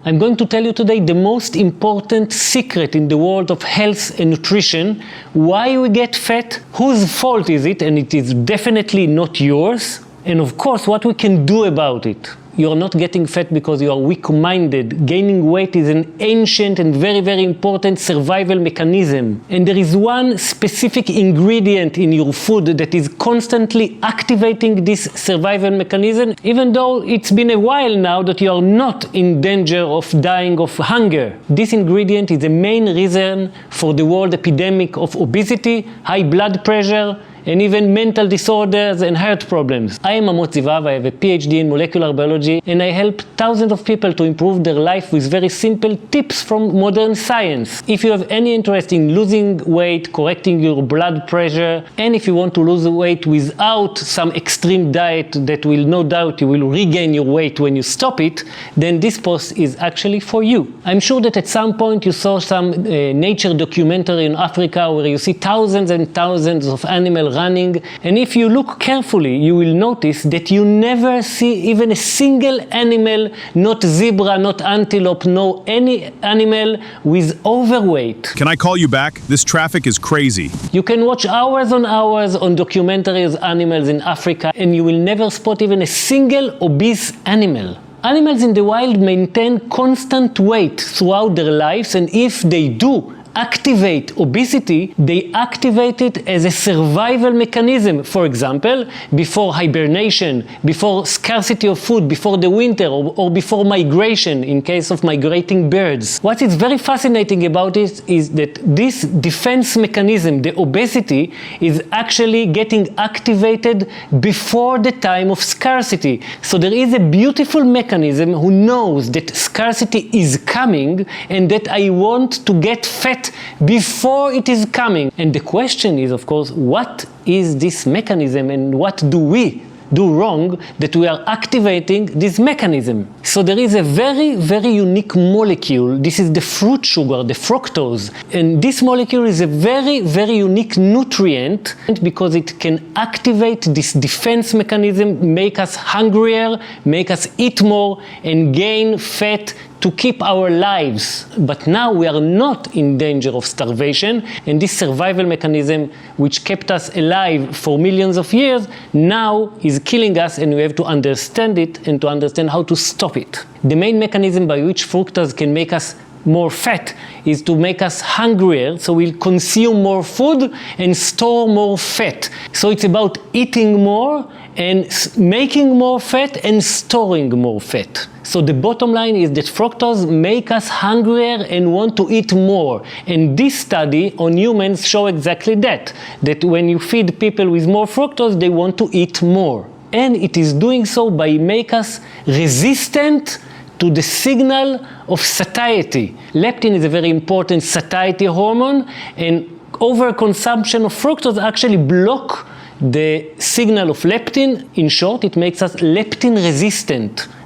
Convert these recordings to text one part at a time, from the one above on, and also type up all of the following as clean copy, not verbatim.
I'm going to tell you today the most important secret in the world of health and nutrition, why we get fat, whose fault is it, and it is definitely not yours, and of course what we can do about it. You are not getting fat because you are weak-minded. Gaining weight is an ancient and very, very important survival mechanism. And there is one specific ingredient in your food that is constantly activating this survival mechanism, even though it's been a while now that you are not in danger of dying of hunger. This ingredient is the main reason for the world epidemic of obesity, high blood pressure, and even mental disorders and heart problems. I am Amotz Ziv-Av, I have a PhD in molecular biology, and I help thousands of people to improve their life with very simple tips from modern science. If you have any interest in losing weight, correcting your blood pressure, and if you want to lose weight without some extreme diet that will no doubt you will regain your weight when you stop it, then this post is actually for you. I'm sure that at some point you saw some nature documentary in Africa where you see thousands and thousands of animals running, and if you look carefully you will notice that you never see even a single animal, not zebra, not antelope, no any animal with overweight. Can I call you back? This traffic is crazy. You can watch hours on documentaries of animals in Africa and you will never spot even a single obese animal. Animals in the wild maintain constant weight throughout their lives, and if they do activate obesity, they activate it as a survival mechanism. For example, before hibernation, before scarcity of food, before the winter, or before migration in case of migrating birds. What is very fascinating about it is that this defense mechanism, the obesity, is actually getting activated before the time of scarcity. So there is a beautiful mechanism who knows that scarcity is coming and that I want to get fat before it is coming. And the question is, of course, what is this mechanism and what do we do wrong that we are activating this mechanism? So there is a very, very unique molecule. This is the fruit sugar, the fructose. And this molecule is a very, very unique nutrient because it can activate this defense mechanism, make us hungrier, make us eat more, and gain fat to keep our lives. But now we are not in danger of starvation, and this survival mechanism which kept us alive for millions of years now is killing us, and we have to understand it and to understand how to stop it. The main mechanism by which fructose can make us more fat is to make us hungrier, so we'll consume more food and store more fat. So it's about eating more and making more fat and storing more fat. So the bottom line is that fructose make us hungrier and want to eat more. And this study on humans show exactly that when you feed people with more fructose, they want to eat more. And it is doing so by make us resistant to the signal of satiety. Leptin is a very important satiety hormone, and overconsumption of fructose actually block the signal of leptin. In short, it makes us leptin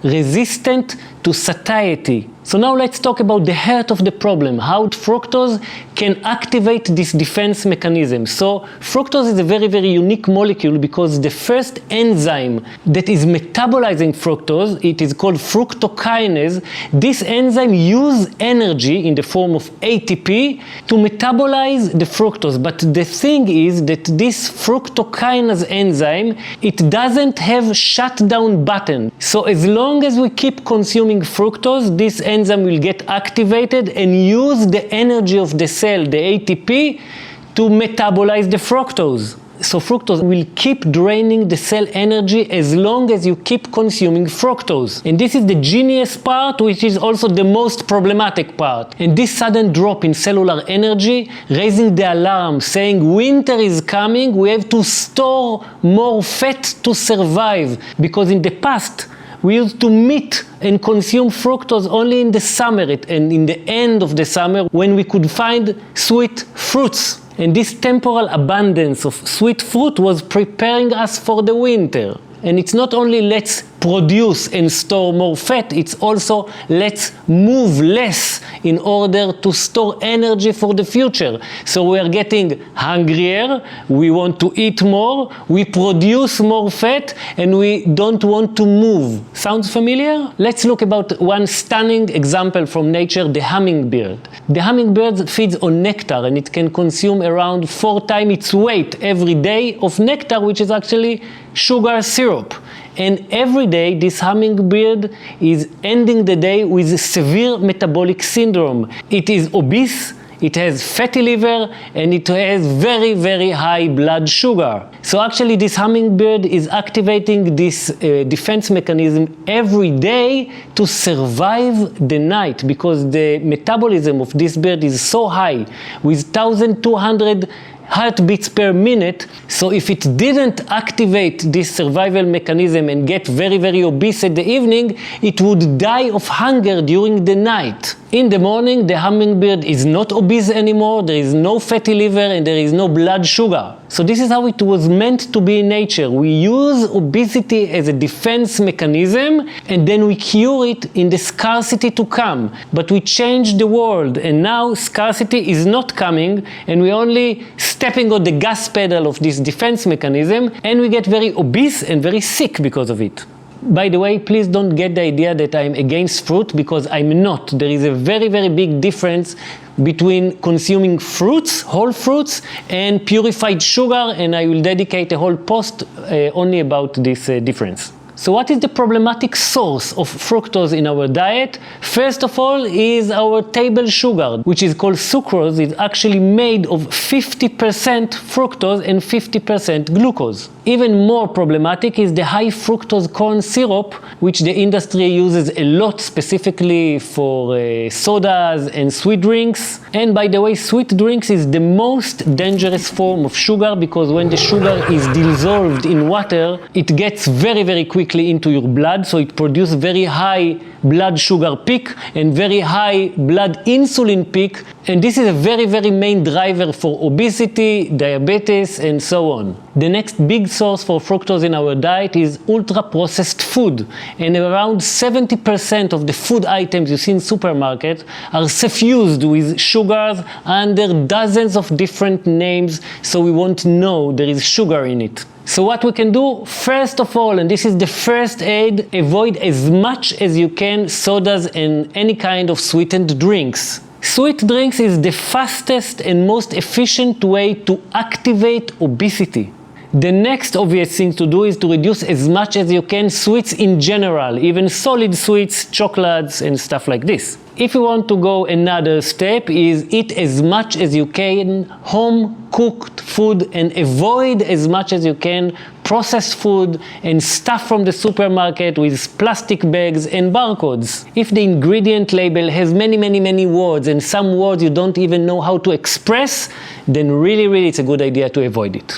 resistant to satiety. So now let's talk about the heart of the problem, how fructose can activate this defense mechanism. So fructose is a very, very unique molecule because the first enzyme that is metabolizing fructose, it is called fructokinase. This enzyme uses energy in the form of ATP to metabolize the fructose. But the thing is that this fructokinase enzyme, it doesn't have shutdown button. So as long as we keep consuming fructose, this enzyme will get activated and use the energy of the cell, the ATP, to metabolize the fructose. So fructose will keep draining the cell energy as long as you keep consuming fructose. And this is the genius part, which is also the most problematic part. And this sudden drop in cellular energy, raising the alarm, saying winter is coming, we have to store more fat to survive. Because in the past, we used to meet and consume fructose only in the summer and in the end of the summer when we could find sweet fruits. And this temporal abundance of sweet fruit was preparing us for the winter. And it's not only let's produce and store more fat, it's also let's move less in order to store energy for the future. So we are getting hungrier, we want to eat more, we produce more fat, and we don't want to move. Sounds familiar? Let's look about one stunning example from nature, the hummingbird. The hummingbird feeds on nectar, and it can consume around 4 times its weight every day of nectar, which is actually sugar syrup. And every day this hummingbird is ending the day with severe metabolic syndrome. It is obese, it has fatty liver, and it has very, very high blood sugar. So actually this hummingbird is activating this defense mechanism every day to survive the night, because the metabolism of this bird is so high, with 1,200 heartbeats per minute. So if it didn't activate this survival mechanism and get very, very obese at the evening, it would die of hunger during the night. In the morning, the hummingbird is not obese anymore, there is no fatty liver, and there is no blood sugar. So this is how it was meant to be in nature. We use obesity as a defense mechanism, and then we cure it in the scarcity to come. But we change the world, and now scarcity is not coming, and we're only stepping on the gas pedal of this defense mechanism, and we get very obese and very sick because of it. By the way, please don't get the idea that I'm against fruit, because I'm not. There is a very, very big difference between consuming fruits, whole fruits, and purified sugar, and I will dedicate a whole post only about this difference. So what is the problematic source of fructose in our diet? First of all is our table sugar, which is called sucrose. It's actually made of 50% fructose and 50% glucose. Even more problematic is the high fructose corn syrup, which the industry uses a lot, specifically for sodas and sweet drinks. And by the way, sweet drinks is the most dangerous form of sugar, because when the sugar is dissolved in water, it gets very, very quickly into your blood, so it produces very high blood sugar peak and very high blood insulin peak, and this is a very, very main driver for obesity, diabetes, and so on. The next big source for fructose in our diet is ultra-processed food, and around 70% of the food items you see in supermarkets are suffused with sugars under dozens of different names, so we won't know there is sugar in it. So what we can do, first of all, and this is the first aid, avoid as much as you can sodas and any kind of sweetened drinks. Sweet drinks is the fastest and most efficient way to activate obesity. The next obvious thing to do is to reduce as much as you can sweets in general, even solid sweets, chocolates, and stuff like this. If you want to go another step, is eat as much as you can home-cooked food and avoid as much as you can processed food and stuff from the supermarket with plastic bags and barcodes. If the ingredient label has many, many, many words and some words you don't even know how to express, then really it's a good idea to avoid it.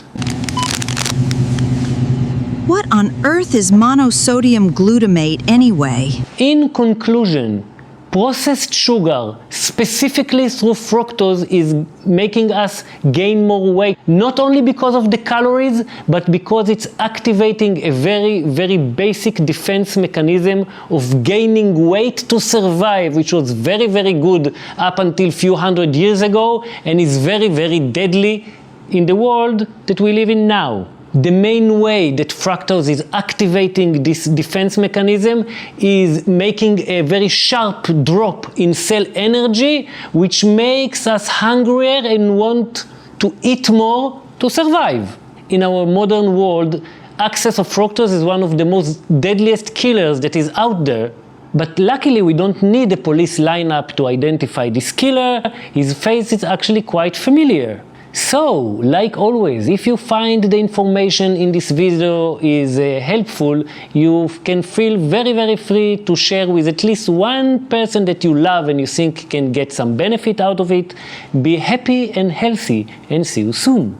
What on earth is monosodium glutamate anyway? In conclusion, processed sugar, specifically through fructose, is making us gain more weight, not only because of the calories, but because it's activating a very, very basic defense mechanism of gaining weight to survive, which was very, very good up until a few hundred years ago, and is very, very deadly in the world that we live in now. The main way that fructose is activating this defense mechanism is making a very sharp drop in cell energy, which makes us hungrier and want to eat more to survive. In our modern world, excess of fructose is one of the most deadliest killers that is out there. But luckily we don't need a police lineup to identify this killer. His face is actually quite familiar. So, like always, if you find the information in this video is helpful, you can feel very, very free to share with at least one person that you love and you think can get some benefit out of it. Be happy and healthy, and see you soon.